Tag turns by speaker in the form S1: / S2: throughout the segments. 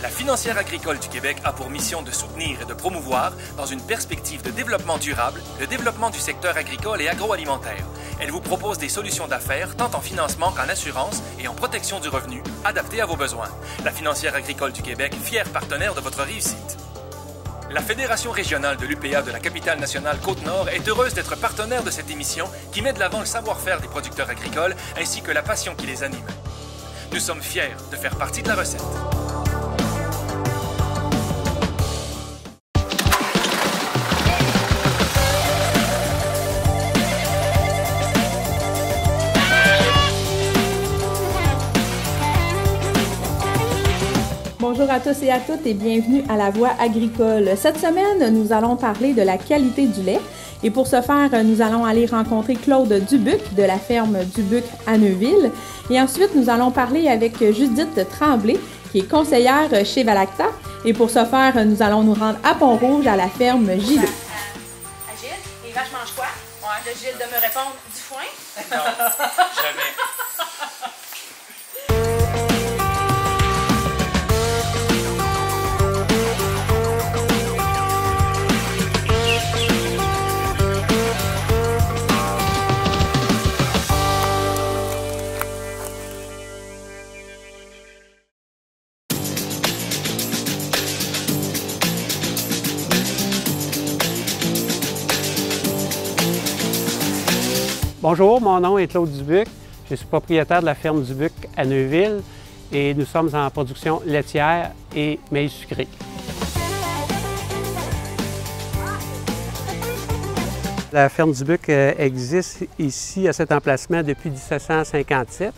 S1: La Financière agricole du Québec a pour mission de soutenir et de promouvoir, dans une perspective de développement durable, le développement du secteur agricole et agroalimentaire. Elle vous propose des solutions d'affaires tant en financement qu'en assurance et en protection du revenu, adaptées à vos besoins. La Financière agricole du Québec, fier partenaire de votre réussite. La Fédération régionale de l'UPA de la capitale nationale Côte-Nord est heureuse d'être partenaire de cette émission qui met de l'avant le savoir-faire des producteurs agricoles ainsi que la passion qui les anime. Nous sommes fiers de faire partie de la recette.
S2: Bonjour à tous et à toutes et bienvenue à La Voix agricole. Cette semaine, nous allons parler de la qualité du lait. Et pour ce faire, nous allons aller rencontrer Claude Dubuc de la ferme Dubuc à Neuville. Et ensuite, nous allons parler avec Judith Tremblay, qui est conseillère chez Valacta. Et pour ce faire, nous allons nous rendre à Pont-Rouge à la ferme Gilles.
S3: À Gilles, les vaches mangent quoi? Ouais. Le Gilles de me répondre du foin?
S1: Non, jamais.
S4: Bonjour, mon nom est Claude Dubuc. Je suis propriétaire de la ferme Dubuc à Neuville et nous sommes en production laitière et maïs sucré. La ferme Dubuc existe ici à cet emplacement depuis 1757.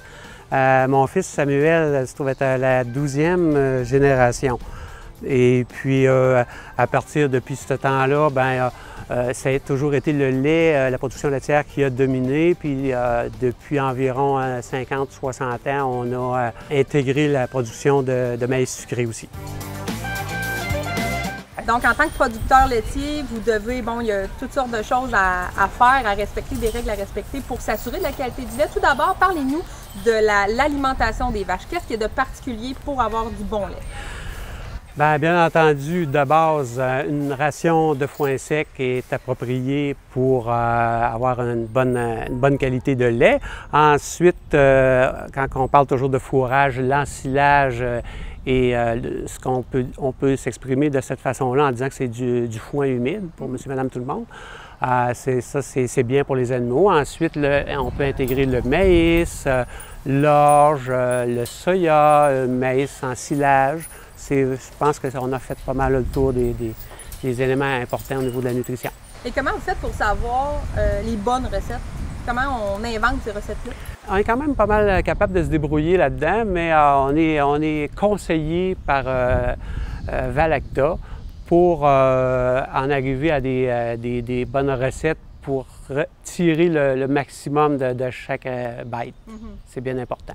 S4: Mon fils Samuel se trouve être à la 12e génération. Et puis, à partir depuis ce temps-là, ça a toujours été le lait, la production laitière qui a dominé. Puis, depuis environ 50-60 ans, on a intégré la production de maïs sucré aussi.
S2: Donc, en tant que producteur laitier, vous devez, il y a toutes sortes de choses à faire, à respecter, des règles à respecter pour s'assurer de la qualité du lait. Tout d'abord, parlez-nous de l'alimentation des vaches. Qu'est-ce qu'il y a de particulier pour avoir du bon lait?
S4: Bien entendu, de base, une ration de foin sec est appropriée pour avoir une bonne qualité de lait. Ensuite, quand on parle toujours de fourrage, l'ensilage on peut s'exprimer de cette façon-là en disant que c'est du foin humide pour monsieur, madame, tout le monde. C'est bien pour les animaux. Ensuite, on peut intégrer le maïs, l'orge, le soya, maïs en silage. Je pense qu'on a fait pas mal le tour des éléments importants au niveau de la nutrition.
S2: Et comment vous faites pour savoir les bonnes recettes? Comment on invente ces recettes-là?
S4: On est quand même pas mal capable de se débrouiller là-dedans, mais on est conseillé par Valacta pour en arriver à des bonnes recettes pour tirer le maximum de chaque bête. C'est bien important.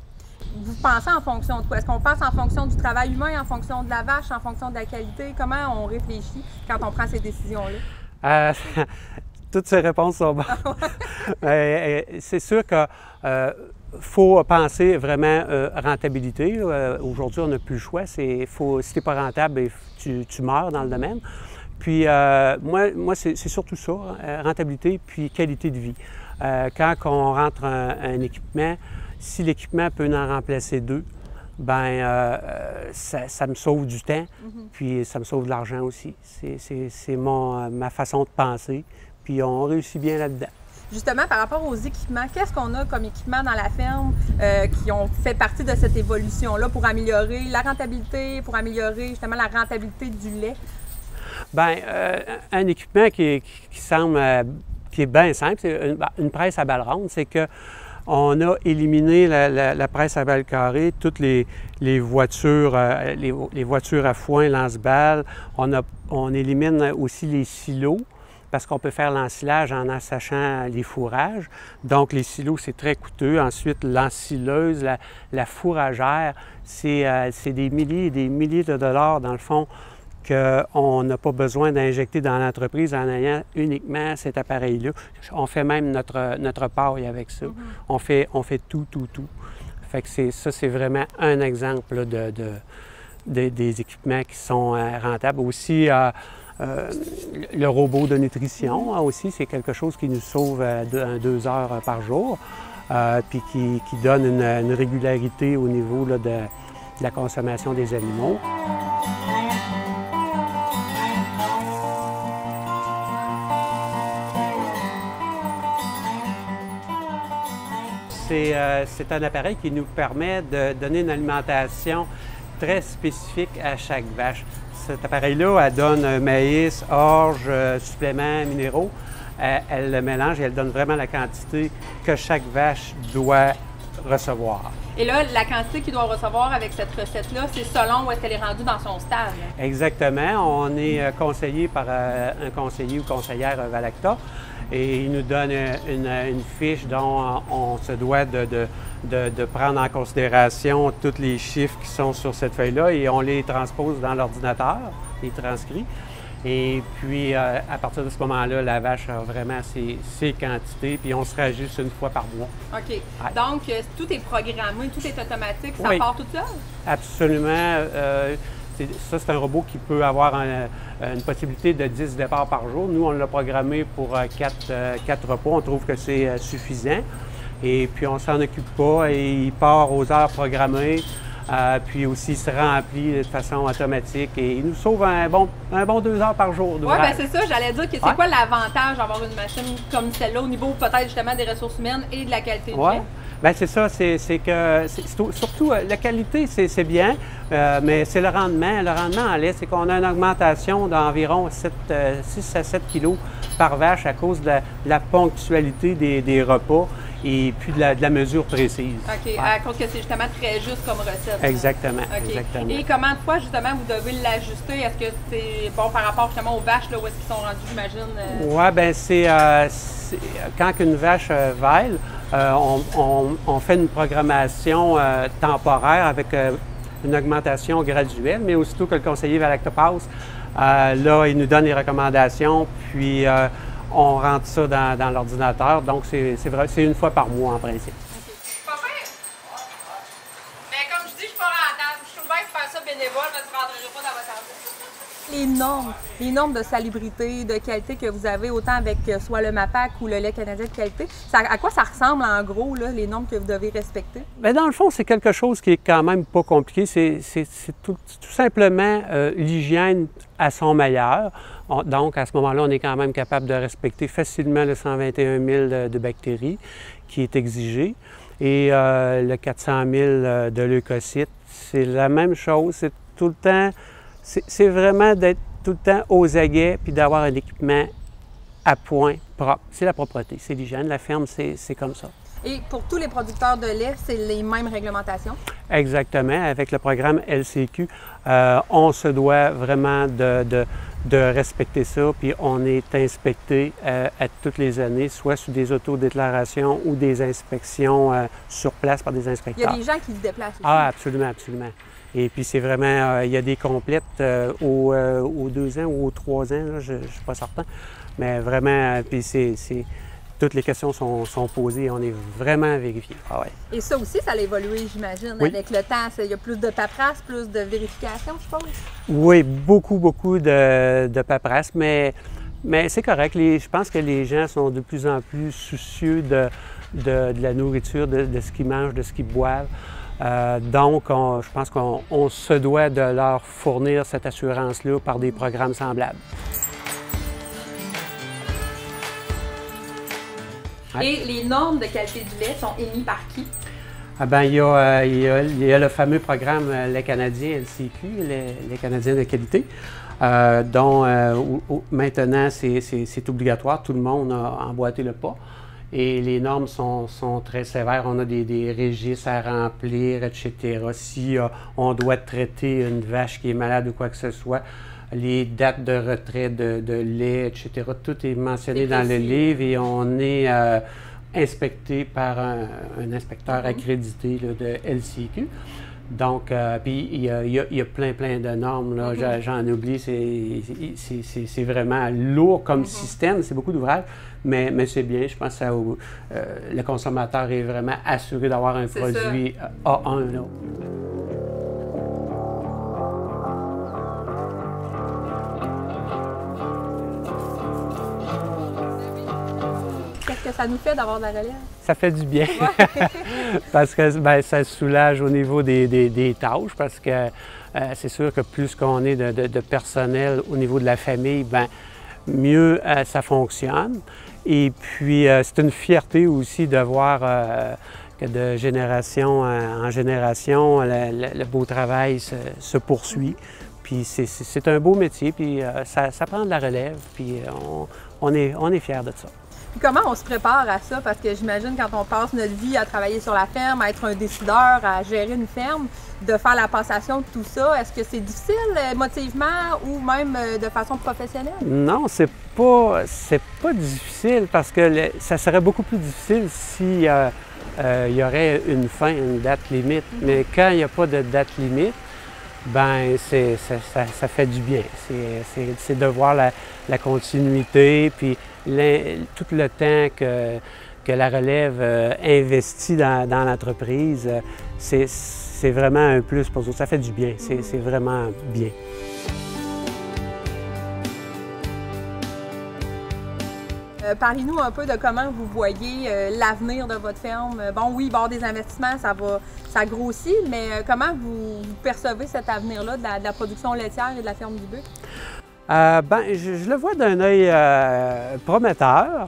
S2: Vous pensez en fonction de quoi? Est-ce qu'on pense en fonction du travail humain, en fonction de la vache, en fonction de la qualité? Comment on réfléchit quand on prend ces décisions-là?
S4: Toutes ces réponses sont bonnes. C'est sûr qu'il faut penser vraiment rentabilité. Aujourd'hui, on n'a plus le choix. Si tu n'es pas rentable, tu meurs dans le domaine. Puis moi c'est surtout ça, rentabilité puis qualité de vie. Quand on rentre un équipement, si l'équipement peut en remplacer deux, ça me sauve du temps, puis ça me sauve de l'argent aussi. C'est ma façon de penser, puis on réussit bien là-dedans.
S2: Justement, par rapport aux équipements, qu'est-ce qu'on a comme équipement dans la ferme qui ont fait partie de cette évolution-là pour améliorer la rentabilité, pour améliorer justement la rentabilité du lait?
S4: Un équipement qui est bien simple, c'est une presse à balle ronde, c'est que on a éliminé la presse à balles carrées, toutes les voitures, les voitures à foin, lance-balles. On élimine aussi les silos parce qu'on peut faire l'ensilage en assachant les fourrages. Donc, les silos, c'est très coûteux. Ensuite, l'ensileuse, la fourragère, c'est des milliers et des milliers de dollars, dans le fond, qu'on n'a pas besoin d'injecter dans l'entreprise en ayant uniquement cet appareil-là. On fait même notre paille avec ça. On fait tout. Fait que c'est vraiment un exemple là, des équipements qui sont rentables. Aussi, le robot de nutrition, aussi, c'est quelque chose qui nous sauve 2 heures par jour, puis qui donne une régularité au niveau là, de la consommation des aliments. C'est un appareil qui nous permet de donner une alimentation très spécifique à chaque vache. Cet appareil-là, elle donne maïs, orge, suppléments minéraux. Elle le mélange et elle donne vraiment la quantité que chaque vache doit recevoir.
S2: Et là, la quantité qu'il doit recevoir avec cette recette-là, c'est selon où est-ce qu'elle est rendue dans son stade.
S4: Exactement. On est conseillé par un conseiller ou conseillère Valacta et il nous donne une fiche dont on se doit de prendre en considération tous les chiffres qui sont sur cette feuille-là et on les transpose dans l'ordinateur, les transcrit. Et puis, à partir de ce moment-là, la vache a vraiment ses quantités, puis on se rajuste une fois par mois.
S2: OK. Ouais. Donc, tout est programmé, tout est automatique, ça
S4: oui.
S2: part tout seul?
S4: Absolument. Ça, c'est un robot qui peut avoir une possibilité de 10 départs par jour. Nous, on l'a programmé pour 4 repas. On trouve que c'est suffisant. Et puis, on ne s'en occupe pas et il part aux heures programmées. Puis aussi, il se remplit de façon automatique et il nous sauve un bon 2 heures par jour.
S2: Oui, bien c'est ça. J'allais dire que c'est quoi l'avantage d'avoir une machine comme celle-là au niveau peut-être justement des ressources humaines et de la qualité de lait?
S4: Bien, c'est ça. C'est que surtout, la qualité, c'est bien, mais c'est le rendement. Le rendement en lait, c'est qu'on a une augmentation d'environ 6 à 7 kilos par vache à cause de la ponctualité des repas et puis de la mesure précise.
S2: OK. Ouais. À cause que c'est justement très juste comme recette.
S4: Exactement.
S2: Okay.
S4: Exactement.
S2: Et comment de fois, justement, vous devez l'ajuster? Est-ce que c'est bon par rapport justement aux vaches, là, où est-ce qu'ils sont rendus, j'imagine?
S4: Oui, bien, c'est quand une vache veille, on fait une programmation temporaire avec une augmentation graduelle, mais aussitôt que le conseiller Valacta passe, là, il nous donne les recommandations, puis on rentre ça dans l'ordinateur. Donc, c'est une fois par mois en principe.
S3: OK. Pas pire. Mais comme je dis, je suis pas rentable. Je suis ouverte pour faire ça bénévole, mais je ne rentrerai pas dans votre argent.
S2: Les normes de salubrité, de qualité que vous avez, autant avec soit le MAPAC ou le lait canadien de qualité, à quoi ça ressemble en gros, là, les normes que vous devez respecter?
S4: Bien, dans le fond, c'est quelque chose qui est quand même pas compliqué. C'est tout simplement l'hygiène à son meilleur. Donc, à ce moment-là, on est quand même capable de respecter facilement le 121 000 de bactéries qui est exigé et le 400 000 de leucocytes. C'est la même chose. C'est tout le temps... C'est vraiment d'être tout le temps aux aguets puis d'avoir un équipement à point propre. C'est la propreté, c'est l'hygiène. La ferme, c'est comme ça.
S2: Et pour tous les producteurs de lait, c'est les mêmes réglementations?
S4: Exactement. Avec le programme LCQ, on se doit vraiment de respecter ça, puis on est inspecté à toutes les années, soit sous des autodéclarations ou des inspections sur place par des inspecteurs.
S2: Il y a des gens qui se déplacent aussi.
S4: Ah, absolument, absolument. Et puis c'est vraiment, il y a des complètes aux 2 ans ou aux 3 ans, là, je ne suis pas certain, mais vraiment, puis toutes les questions sont posées, on est vraiment vérifié. Ah ouais.
S2: Et ça aussi, ça a évolué, j'imagine,
S4: oui.
S2: Avec le temps. Il y a plus de paperasse, plus de vérification, je pense?
S4: Oui, beaucoup de paperasse, mais c'est correct. Je pense que les gens sont de plus en plus soucieux de la nourriture, de ce qu'ils mangent, de ce qu'ils boivent. Donc, je pense qu'on se doit de leur fournir cette assurance-là par des programmes semblables.
S2: Et les normes de qualité du lait sont émises par qui?
S4: Ah ben, il y a le fameux programme lait canadien LCQ, lait canadien de qualité, dont maintenant c'est obligatoire, tout le monde a emboîté le pas. Et les normes sont très sévères. On a des registres à remplir, etc. Si on doit traiter une vache qui est malade ou quoi que ce soit, les dates de retrait de lait, etc. Tout est mentionné dans le livre et on est inspecté par un inspecteur accrédité là, de LCQ. Donc, puis il y a plein de normes, là. J'en oublie, c'est vraiment lourd comme système, c'est beaucoup d'ouvrages, mais c'est bien, je pense que le consommateur est vraiment assuré d'avoir un produit A1. Là.
S2: ça nous fait d'avoir de la relève?
S4: Ça fait du bien,
S2: Ouais.
S4: parce que ben, ça soulage au niveau des tâches, parce que c'est sûr que plus qu'on est de personnel au niveau de la famille, ben, mieux ça fonctionne. Et puis, c'est une fierté aussi de voir que de génération en génération, le beau travail se poursuit. Puis c'est un beau métier, puis ça prend de la relève, puis on est fiers de ça.
S2: Puis comment on se prépare à ça? Parce que j'imagine quand on passe notre vie à travailler sur la ferme, à être un décideur, à gérer une ferme, de faire la passation de tout ça, est-ce que c'est difficile émotivement ou même de façon professionnelle?
S4: Non, c'est pas difficile, parce que ça serait beaucoup plus difficile s'il y aurait une fin, une date limite. Mais quand il n'y a pas de date limite, ben ça fait du bien. C'est de voir la continuité, puis tout le temps que la relève investit dans l'entreprise, c'est vraiment un plus pour eux. Ça fait du bien, c'est vraiment bien.
S2: Parlez-nous un peu de comment vous voyez l'avenir de votre ferme. Bon, oui, il va y avoir des investissements, ça grossit, mais comment vous percevez cet avenir-là de la production laitière et de la ferme du Buc?
S4: Ben, je le vois d'un œil prometteur.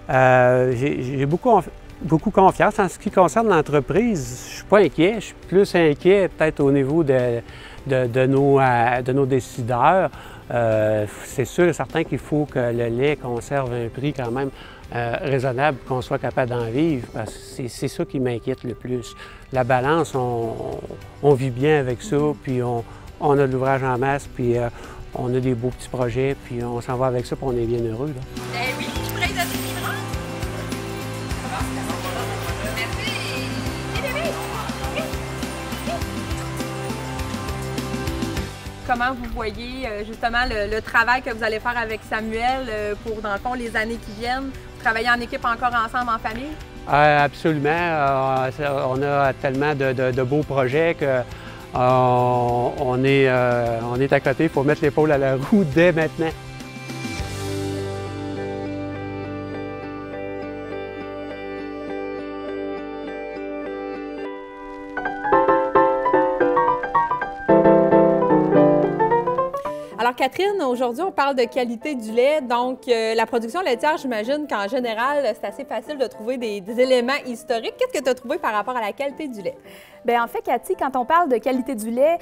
S4: J'ai beaucoup confiance en ce qui concerne l'entreprise. Je ne suis pas inquiet, je suis plus inquiet peut-être au niveau de nos décideurs. C'est sûr et certain qu'il faut que le lait conserve un prix quand même raisonnable, qu'on soit capable d'en vivre, parce que c'est ça qui m'inquiète le plus. La balance, on vit bien avec ça, puis on a de l'ouvrage en masse, puis on a des beaux petits projets, puis on s'en va avec ça, puis on est bien heureux, là.
S3: Eh oui, je pourrais donner une livre. Merci. Et bébé.
S2: Comment vous voyez justement le travail que vous allez faire avec Samuel pour, dans le fond, les années qui viennent? Travailler en équipe encore ensemble, en famille?
S4: Absolument. On a tellement de beaux projets qu'on est à côté. Il faut mettre l'épaule à la roue dès maintenant.
S2: Alors Catherine, aujourd'hui on parle de qualité du lait, donc la production laitière, j'imagine qu'en général c'est assez facile de trouver des éléments historiques. Qu'est-ce que tu as trouvé par rapport à la qualité du lait?
S5: Bien, en fait, Cathy, quand on parle de qualité du lait,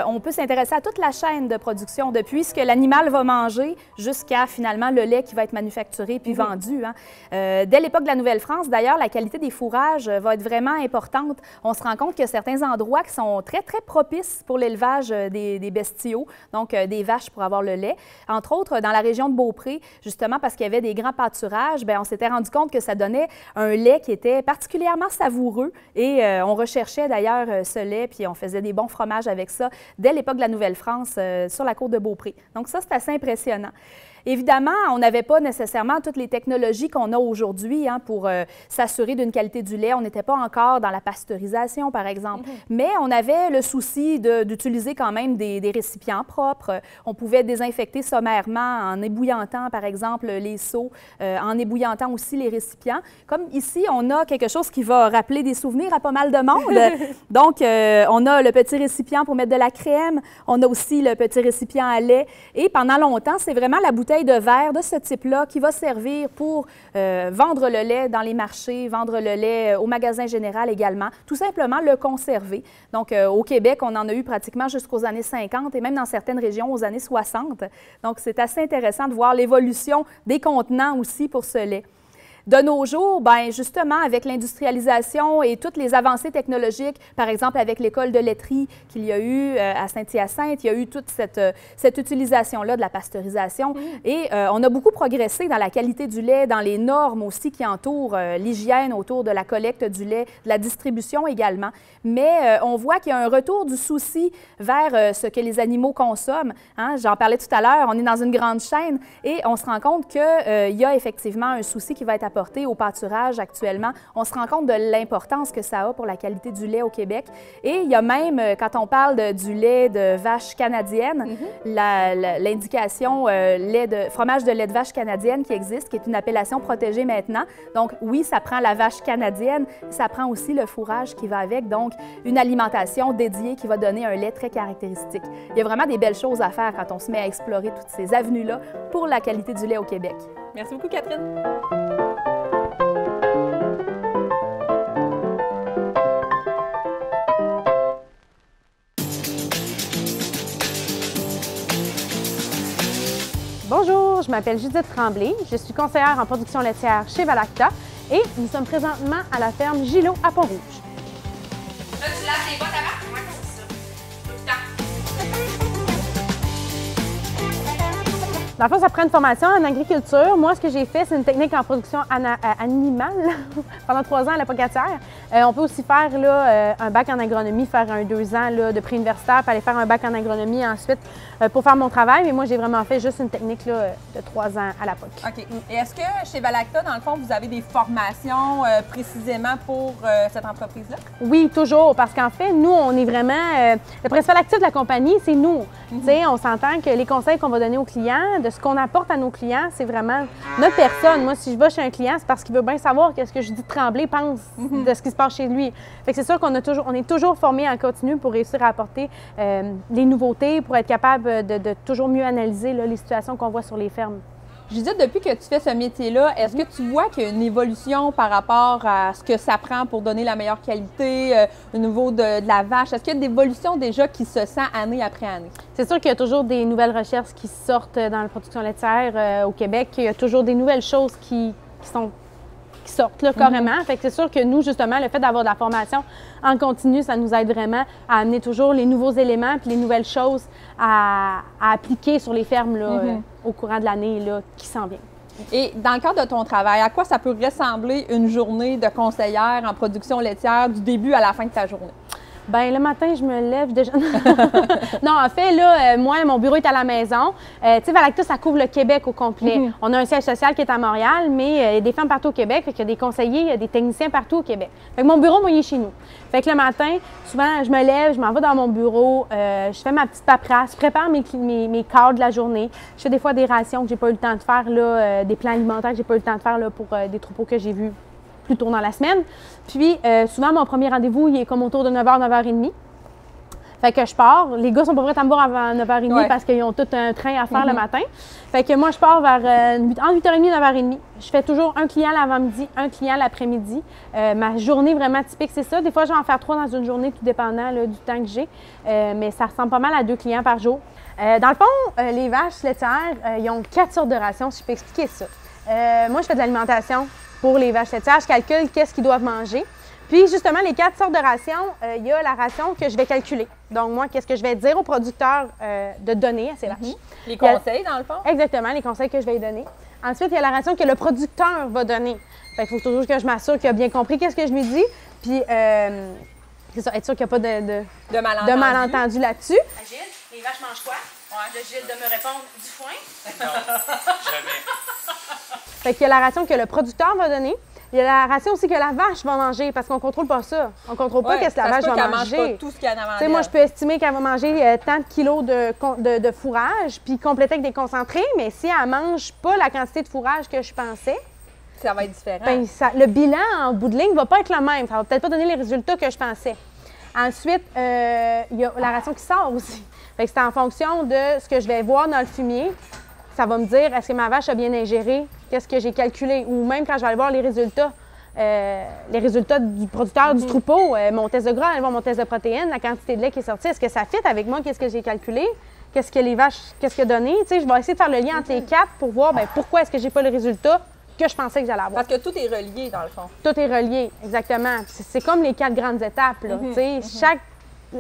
S5: on peut s'intéresser à toute la chaîne de production, depuis ce que l'animal va manger jusqu'à finalement le lait qui va être manufacturé puis vendu. Hein. Dès l'époque de la Nouvelle-France, d'ailleurs, la qualité des fourrages va être vraiment importante. On se rend compte qu'il y a certains endroits qui sont très, très propices pour l'élevage des bestiaux, donc des vaches pour avoir le lait. Entre autres, dans la région de Beaupré, justement parce qu'il y avait des grands pâturages, bien, on s'était rendu compte que ça donnait un lait qui était particulièrement savoureux et on recherchait d'ailleurs ce lait, puis on faisait des bons fromages avec ça dès l'époque de la Nouvelle-France sur la côte de Beaupré. Donc ça, c'est assez impressionnant. Évidemment, on n'avait pas nécessairement toutes les technologies qu'on a aujourd'hui hein, pour s'assurer d'une qualité du lait. On n'était pas encore dans la pasteurisation, par exemple. Mais on avait le souci d'utiliser quand même des récipients propres. On pouvait désinfecter sommairement en ébouillantant, par exemple, les seaux, en ébouillantant aussi les récipients. Comme ici, on a quelque chose qui va rappeler des souvenirs à pas mal de monde. Donc, on a le petit récipient pour mettre de la crème. On a aussi le petit récipient à lait. Et pendant longtemps, c'est vraiment la bouteille de verre de ce type-là qui va servir pour vendre le lait dans les marchés, vendre le lait au magasin général également, tout simplement le conserver. Donc, au Québec, on en a eu pratiquement jusqu'aux années 50 et même dans certaines régions aux années 60. Donc, c'est assez intéressant de voir l'évolution des contenants aussi pour ce lait. De nos jours, bien, justement, avec l'industrialisation et toutes les avancées technologiques, par exemple avec l'école de laiterie qu'il y a eu à Saint-Hyacinthe, il y a eu toute cette utilisation-là de la pasteurisation. Et on a beaucoup progressé dans la qualité du lait, dans les normes aussi qui entourent l'hygiène autour de la collecte du lait, de la distribution également. Mais on voit qu'il y a un retour du souci vers ce que les animaux consomment. Hein? J'en parlais tout à l'heure, on est dans une grande chaîne et on se rend compte qu'il y a effectivement un souci qui va être apporté importé au pâturage actuellement, on se rend compte de l'importance que ça a pour la qualité du lait au Québec. Et il y a même, quand on parle du lait de vache canadienne, l'indication fromage de lait de vache canadienne qui existe, qui est une appellation protégée maintenant. Donc oui, ça prend la vache canadienne, ça prend aussi le fourrage qui va avec, donc une alimentation dédiée qui va donner un lait très caractéristique. Il y a vraiment des belles choses à faire quand on se met à explorer toutes ces avenues-là pour la qualité du lait au Québec.
S2: Merci beaucoup, Catherine.
S6: Bonjour, je m'appelle Judith Tremblay, je suis conseillère en production laitière chez Valacta et nous sommes présentement à la ferme Gillot à Pont-Rouge.
S3: Là, tu laves les bottes avant? Ouais, c'est ça. Tout le temps.
S6: Dans le fond, ça prend une formation en agriculture. Moi, ce que j'ai fait, c'est une technique en production animale pendant 3 ans à la Pocatière. On peut aussi faire là, un bac en agronomie, faire un 2 ans là, de pré-universitaire, puis aller faire un bac en agronomie ensuite pour faire mon travail. Mais moi, j'ai vraiment fait juste une technique là, de 3 ans à la POC.
S2: OK. Et est-ce que chez Valacta, dans le fond, vous avez des formations précisément pour cette entreprise-là?
S6: Oui, toujours, parce qu'en fait, nous, on est vraiment... le principal actif de la compagnie, c'est nous. Tu sais, on s'entend que les conseils qu'on va donner aux clients, de ce qu'on apporte à nos clients, c'est vraiment notre personne. Moi, si je vais chez un client, c'est parce qu'il veut bien savoir qu'est-ce que Judith Tremblay pense de ce qui se passe chez lui. Fait que c'est sûr qu'on est toujours formé en continu pour réussir à apporter les nouveautés, pour être capable de toujours mieux analyser là, les situations qu'on voit sur les fermes.
S2: Judith, depuis que tu fais ce métier-là, est-ce que tu vois qu'il y a une évolution par rapport à ce que ça prend pour donner la meilleure qualité au niveau de la vache? Est-ce qu'il y a des évolutions déjà qui se sent année après année?
S6: C'est sûr qu'il y a toujours des nouvelles recherches qui sortent dans la production laitière au Québec. Il y a toujours des nouvelles choses qui sortent là, carrément. Fait que c'est sûr que nous, justement, le fait d'avoir de la formation en continu, ça nous aide vraiment à amener toujours les nouveaux éléments puis les nouvelles choses à appliquer sur les fermes là, au courant de l'année là, qui s'en vient.
S2: Et dans le cadre de ton travail, à quoi ça peut ressembler une journée de conseillère en production laitière du début à la fin de ta journée?
S6: Bien, le matin, je me lève déjà. Non, en fait, là, moi, mon bureau est à la maison. Tu sais, Valacta, ça couvre le Québec au complet. On a un siège social qui est à Montréal, mais il y a des fermes partout au Québec. Fait qu'il y a des conseillers, il y a des techniciens partout au Québec. Fait que mon bureau, moi, il est chez nous. Fait que le matin, souvent, je me lève, je m'en vais dans mon bureau, je fais ma petite paperasse, je prépare mes cadres de la journée. Je fais des fois des rations que j'ai pas eu le temps de faire, là, des plans alimentaires que j'ai pas eu le temps de faire là, pour des troupeaux que j'ai vus plus tôt dans la semaine. Puis, souvent, mon premier rendez-vous, il est comme autour de 9h, 9h30. Fait que je pars. Les gars sont pas prêts à me voir avant 9h30 parce qu'ils ont tout un train à faire le matin. Fait que moi, je pars vers entre 8h30 et 9h30. Je fais toujours un client l'avant-midi, un client l'après-midi. Ma journée vraiment typique, c'est ça. Des fois, je vais en faire 3 dans une journée, tout dépendant là, du temps que j'ai. Mais ça ressemble pas mal à 2 clients par jour. Dans le fond, les vaches laitières, ils ont 4 sortes de rations, si je peux expliquer ça. Moi, je fais de l'alimentation pour les vaches laitières. Je calcule qu'est-ce qu'ils doivent manger. Puis, justement, les 4 sortes de rations, il y a la ration que je vais calculer. Donc, moi, qu'est-ce que je vais dire aux producteurs de donner à ces vaches?
S2: Les conseils, dans le fond?
S6: Exactement, les conseils que je vais lui donner. Ensuite, il y a la ration que le producteur va donner. Fait qu'il faut toujours que je m'assure qu'il a bien compris qu'est-ce que je lui dis. Puis, c'est ça, être sûr qu'il n'y a pas de malentendu là-dessus.
S5: Gilles, les vaches mangent quoi? Ouais. Le Gilles de me répondre du foin?
S1: Non, jamais.
S6: Fait qu'il y a la ration que le producteur va donner. Il y a la ration aussi que la vache va manger, parce qu'on ne contrôle pas ça. On ne contrôle pas qu'est-ce que la vache va manger.
S2: Mange pas tout ce qu'il y a à manger.
S6: Moi, je peux estimer qu'elle va manger tant de kilos de fourrage, puis compléter avec des concentrés, mais si elle ne mange pas la quantité de fourrage que je pensais,
S2: ça va être différent.
S6: Ben, le bilan, en bout de ligne, ne va pas être le même. Ça ne va peut-être pas donner les résultats que je pensais. Ensuite, il y a la ration qui sort aussi. Fait que c'est en fonction de ce que je vais voir dans le fumier. Ça va me dire, est-ce que ma vache a bien ingéré? Qu'est-ce que j'ai calculé? Ou même quand je vais aller voir les résultats du producteur du troupeau, mon test de gras, aller voir mon test de protéines, la quantité de lait qui est sortie, est-ce que ça fit avec moi? Qu'est-ce que j'ai calculé? Qu'est-ce que les vaches, qu'est-ce que donné? Tu sais, je vais essayer de faire le lien entre les 4 pour voir pourquoi est-ce que j'ai pas le résultat que je pensais que j'allais avoir.
S2: Parce que tout est relié, dans le fond.
S6: Tout est relié, exactement. C'est comme les 4 grandes étapes. Là, chaque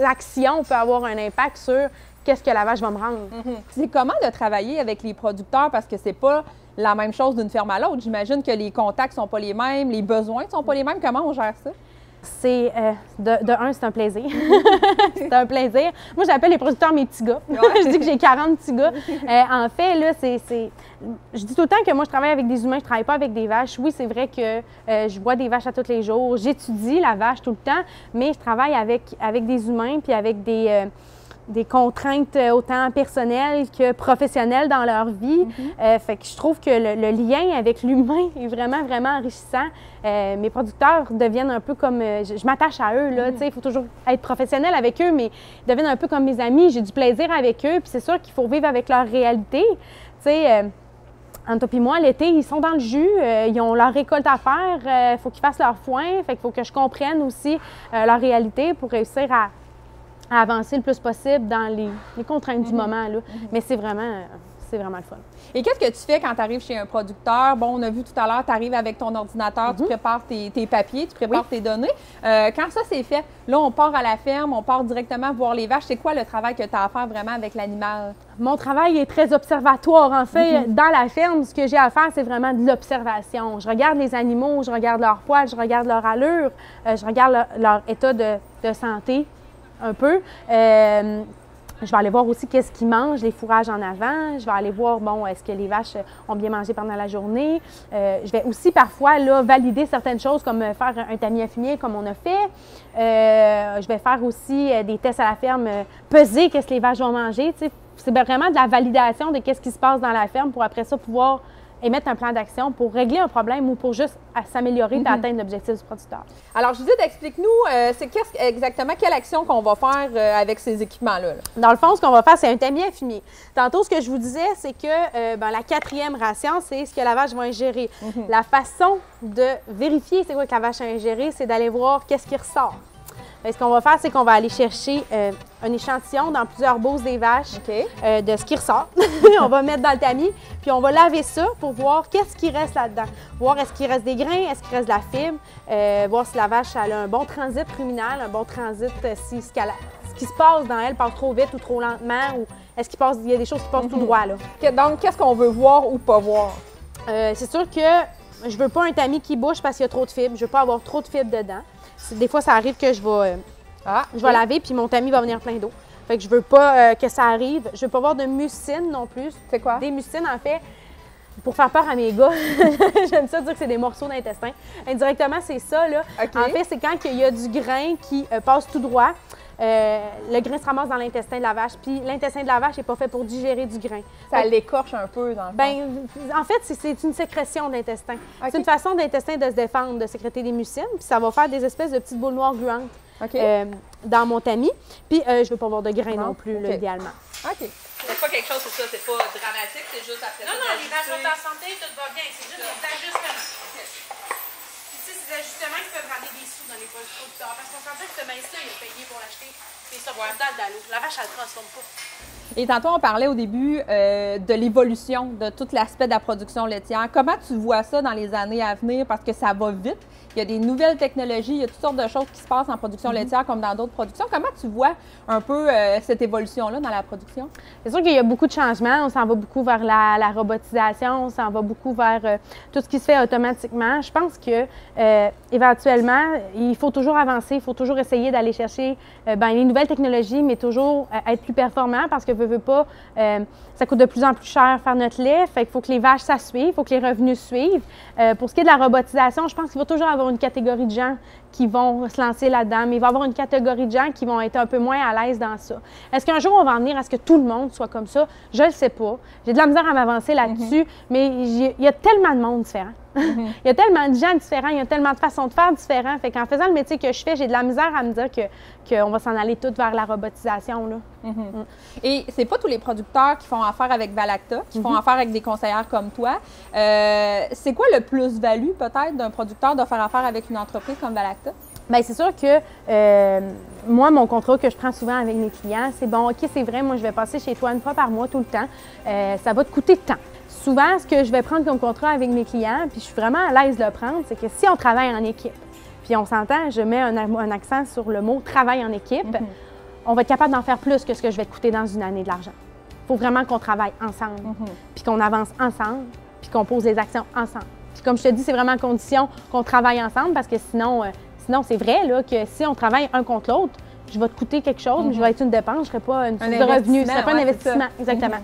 S6: action peut avoir un impact sur qu'est-ce que la vache va me rendre.
S2: C'est comment de travailler avec les producteurs parce que c'est pas la même chose d'une ferme à l'autre. J'imagine que les contacts sont pas les mêmes, les besoins sont pas les mêmes. Comment on gère ça?
S6: C'est, de un, c'est un plaisir. C'est un plaisir. Moi, j'appelle les producteurs mes petits gars.
S2: Ouais.
S6: Je dis que j'ai 40 petits gars. En fait, là, je dis tout le temps que moi, je travaille avec des humains, je travaille pas avec des vaches. Oui, c'est vrai que je vois des vaches à tous les jours. J'étudie la vache tout le temps, mais je travaille avec des humains puis avec des contraintes autant personnelles que professionnelles dans leur vie. Fait que je trouve que le lien avec l'humain est vraiment, vraiment enrichissant. Mes producteurs deviennent un peu comme... je m'attache à eux, là, tu sais, il faut toujours être professionnel avec eux, mais ils deviennent un peu comme mes amis. J'ai du plaisir avec eux, puis c'est sûr qu'il faut vivre avec leur réalité. Tu sais, entre toi et moi, l'été, ils sont dans le jus, ils ont leur récolte à faire, il faut qu'ils fassent leur foin, fait qu'il faut que je comprenne aussi leur réalité pour réussir à avancer le plus possible dans les contraintes du moment. Là. Mais c'est vraiment le fun.
S2: Et qu'est-ce que tu fais quand tu arrives chez un producteur? Bon, on a vu tout à l'heure, tu arrives avec ton ordinateur, tu prépares tes papiers, tu prépares tes données. Quand ça, c'est fait, là, on part à la ferme, on part directement voir les vaches. C'est quoi le travail que tu as à faire vraiment avec l'animal?
S6: Mon travail est très observatoire. En fait, dans la ferme, ce que j'ai à faire, c'est vraiment de l'observation. Je regarde les animaux, je regarde leur poil, je regarde leur allure, je regarde leur état de santé un peu. Je vais aller voir aussi qu'est-ce qu'ils mangent, les fourrages en avant. Je vais aller voir, bon, est-ce que les vaches ont bien mangé pendant la journée. Je vais aussi parfois là, valider certaines choses comme faire un tamis à fumier comme on a fait. Je vais faire aussi des tests à la ferme, peser qu'est-ce que les vaches vont manger. Tu sais. C'est vraiment de la validation de qu'est-ce qui se passe dans la ferme pour après ça pouvoir émettre un plan d'action pour régler un problème ou pour juste s'améliorer et atteindre l'objectif du producteur.
S2: Alors, Judith, explique-nous, c'est exactement quelle action qu'on va faire avec ces équipements-là?
S6: Dans le fond, ce qu'on va faire, c'est un tamis à fumier. Tantôt, ce que je vous disais, c'est que la 4e ration, c'est ce que la vache va ingérer. La façon de vérifier c'est quoi que la vache a ingéré, c'est d'aller voir qu'est-ce qui ressort. Bien, ce qu'on va faire, c'est qu'on va aller chercher un échantillon dans plusieurs bosses des vaches de ce qui ressort. On va mettre dans le tamis, puis on va laver ça pour voir qu'est-ce qui reste là-dedans. Voir est-ce qu'il reste des grains, est-ce qu'il reste de la fibre, voir si la vache elle a un bon transit ruminal, un bon transit, si ce qui se passe dans elle passe trop vite ou trop lentement, ou est-ce qu'il y a des choses qui passent tout droit. Là.
S2: Donc, qu'est-ce qu'on veut voir ou pas voir?
S6: C'est sûr que je veux pas un tamis qui bouche parce qu'il y a trop de fibres. Je veux pas avoir trop de fibres dedans. Des fois, ça arrive que je vais laver puis mon tamis va venir plein d'eau. Fait que je veux pas que ça arrive. Je veux pas avoir de mucine non plus.
S2: C'est quoi?
S6: Des mucines, en fait, pour faire peur à mes gars, j'aime ça dire que c'est des morceaux d'intestin. Indirectement, c'est ça, là. En fait, c'est quand il y a du grain qui passe tout droit. Le grain se ramasse dans l'intestin de la vache, puis l'intestin de la vache n'est pas fait pour digérer du grain.
S2: Ça l'écorche un peu, dans le fond.
S6: Bien, en fait, c'est une sécrétion d'intestin. C'est une façon d'intestin de se défendre, de sécréter des mucines, puis ça va faire des espèces de petites boules noires gluantes dans mon tamis. Puis je ne veux pas avoir de grain non plus, là, idéalement.
S2: OK. C'est pas quelque chose, c'est ça, c'est pas dramatique, c'est juste après ça.
S6: Non, les vaches sont en santé, tout va bien, c'est juste des ajustements. Ces ajustements qui peuvent ramener des sous dans les producteurs. Parce qu'on s'entend que ce maïs-là, il a payé pour l'acheter. Puis ça va dans l'eau. La vache, elle ne transforme pas.
S2: Et tantôt, on parlait au début de l'évolution de tout l'aspect de la production laitière. Comment tu vois ça dans les années à venir? Parce que ça va vite. Il y a des nouvelles technologies, il y a toutes sortes de choses qui se passent en production laitière comme dans d'autres productions. Comment tu vois un peu cette évolution-là dans la production?
S6: C'est sûr qu'il y a beaucoup de changements. On s'en va beaucoup vers la robotisation, on s'en va beaucoup vers tout ce qui se fait automatiquement. Je pense que éventuellement, il faut toujours avancer, il faut toujours essayer d'aller chercher les nouvelles technologies, mais toujours être plus performant parce que veut pas, ça coûte de plus en plus cher faire notre lait. Fait qu'il faut que les vaches, ça suive, il faut que les revenus suivent. Pour ce qui est de la robotisation, je pense qu'il va toujours avoir une catégorie de gens qui vont se lancer là-dedans, mais il va y avoir une catégorie de gens qui vont être un peu moins à l'aise dans ça. Est-ce qu'un jour, on va en venir à ce que tout le monde soit comme ça? Je ne le sais pas. J'ai de la misère à m'avancer là-dessus, mais il y a tellement de monde différent. Il y a tellement de gens différents, il y a tellement de façons de faire différentes. Fait qu'en faisant le métier que je fais, j'ai de la misère à me dire qu'on va s'en aller toutes vers la robotisation. Là.
S2: Et c'est pas tous les producteurs qui font affaire avec Valacta, qui font affaire avec des conseillères comme toi. C'est quoi le plus-value peut-être d'un producteur de faire affaire avec une entreprise comme Valacta?
S6: Bien, c'est sûr que moi, mon contrat que je prends souvent avec mes clients, c'est bon, OK, c'est vrai, moi, je vais passer chez toi une fois par mois tout le temps. Ça va te coûter tant. Souvent, ce que je vais prendre comme contrat avec mes clients, puis je suis vraiment à l'aise de le prendre, c'est que si on travaille en équipe, puis on s'entend, je mets un accent sur le mot « travail en équipe », on va être capable d'en faire plus que ce que je vais te coûter dans une année de l'argent. Il faut vraiment qu'on travaille ensemble, puis qu'on avance ensemble, puis qu'on pose les actions ensemble. Puis comme je te dis, c'est vraiment à condition qu'on travaille ensemble, parce que sinon, sinon, c'est vrai là, que si on travaille un contre l'autre, je vais te coûter quelque chose, mais je vais être une dépense, je ne serai pas une source de revenus. Ce ne serait pas un investissement. Exactement.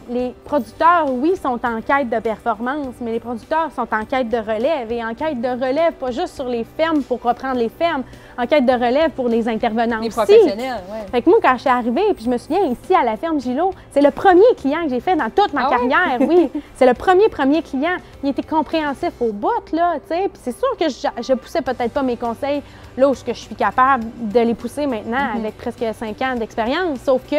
S6: Les producteurs, oui, sont en quête de performance, mais les producteurs sont en quête de relève. Et en quête de relève, pas juste sur les fermes pour reprendre les fermes, en quête de relève pour les intervenants
S5: les
S6: aussi.
S5: Professionnels, oui.
S6: Fait que moi, quand je suis arrivée, puis je me souviens, ici, à la ferme Gilot, c'est le premier client que j'ai fait dans toute ma carrière, oui. C'est le premier client. Il était compréhensif au bout, là, tu sais. Puis c'est sûr que je poussais peut-être pas mes conseils là où je suis capable de les pousser maintenant avec presque 5 ans d'expérience. Sauf que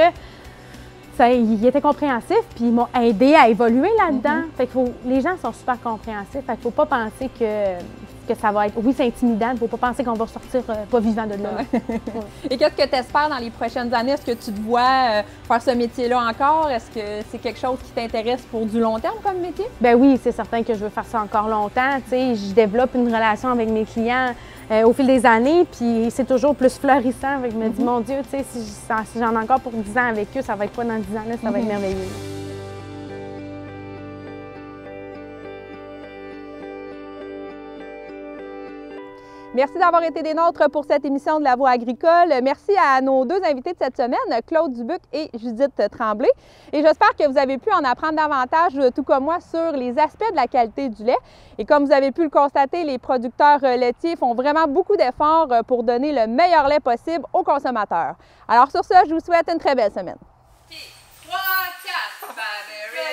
S6: il était compréhensif, puis il m'a aidé à évoluer là-dedans. Fait que les gens sont super compréhensifs. Fait qu'il faut pas penser que ça va être... Oui, c'est intimidant. Il ne faut pas penser qu'on va sortir pas vivant de là.
S5: Et qu'est-ce que tu espères dans les prochaines années? Est-ce que tu te vois faire ce métier-là encore? Est-ce que c'est quelque chose qui t'intéresse pour du long terme comme métier?
S6: Bien oui, c'est certain que je veux faire ça encore longtemps. Tu sais, je développe une relation avec mes clients au fil des années, puis c'est toujours plus fleurissant. Je me dis, mon Dieu, tu sais, si j'en ai encore pour 10 ans avec eux, ça va être quoi dans 10 ans? Là, ça va être merveilleux.
S5: Merci d'avoir été des nôtres pour cette émission de La Voix agricole. Merci à nos deux invités de cette semaine, Claude Dubuc et Judith Tremblay. Et j'espère que vous avez pu en apprendre davantage, tout comme moi, sur les aspects de la qualité du lait. Et comme vous avez pu le constater, les producteurs laitiers font vraiment beaucoup d'efforts pour donner le meilleur lait possible aux consommateurs. Alors sur ce, je vous souhaite une très belle semaine.
S3: 3, 4. Babylon,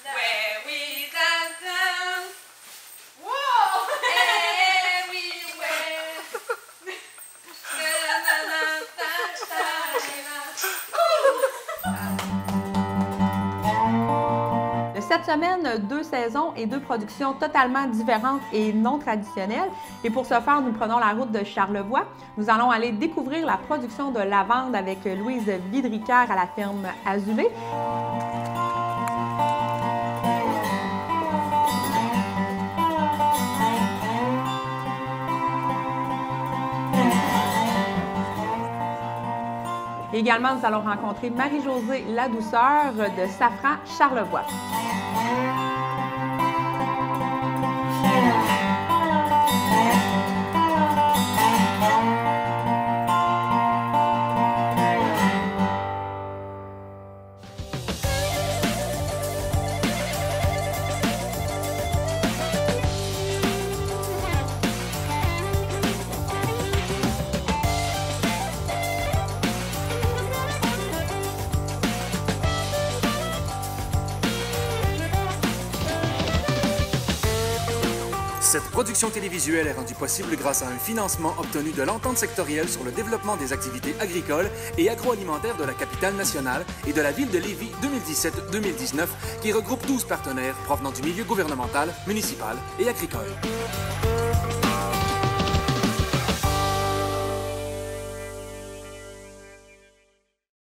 S3: where we dance. Whoa!
S2: Cette semaine, 2 saisons et 2 productions totalement différentes et non traditionnelles. Et pour ce faire, nous prenons la route de Charlevoix. Nous allons aller découvrir la production de lavande avec Louise Vidricaire à la ferme Azulée. Également, nous allons rencontrer Marie-Josée Ladouceur de Safran Charlevoix.
S1: Cette production télévisuelle est rendue possible grâce à un financement obtenu de l'entente sectorielle sur le développement des activités agricoles et agroalimentaires de la capitale nationale et de la ville de Lévis 2017-2019, qui regroupe 12 partenaires provenant du milieu gouvernemental, municipal et agricole.